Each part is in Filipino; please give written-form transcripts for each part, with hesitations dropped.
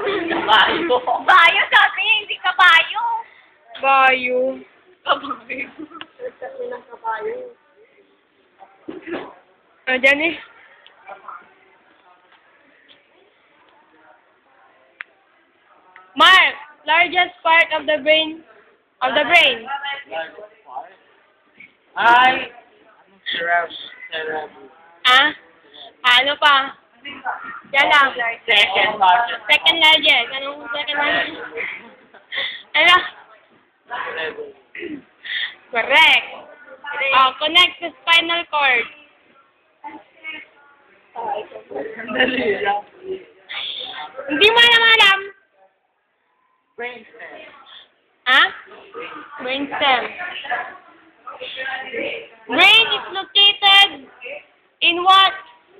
Kabayo. Bayo, sabi niya, hindi kabayo. Bayo. Kabayo. Sabi ng kabayo. Ah, dyan eh. Mark, largest part of the brain. Ay! Cerebral. Ah? Ano pa? Yan lang. Second largest. Second largest. Anong second largest? Ano? Correct. Oh, connect to spinal cord. Dali lang. Hindi mo alam. Brainstem. Ah? Brainstem. Brain is located in what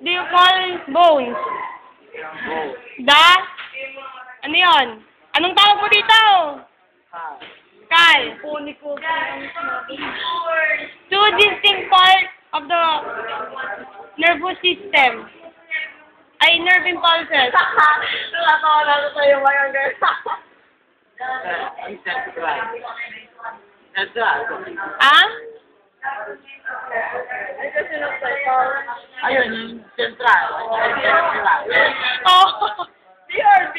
do you call bones? The? Ano yun? Anong tawag mo dito? Kal. Two distinct parts of the nervous system. Ay, nerve impulses. Nakatawa na sa'yo ngayon, girl. Central. Central. Ah? Ay, kasi ayun, yung central. Central. Oh. CRB.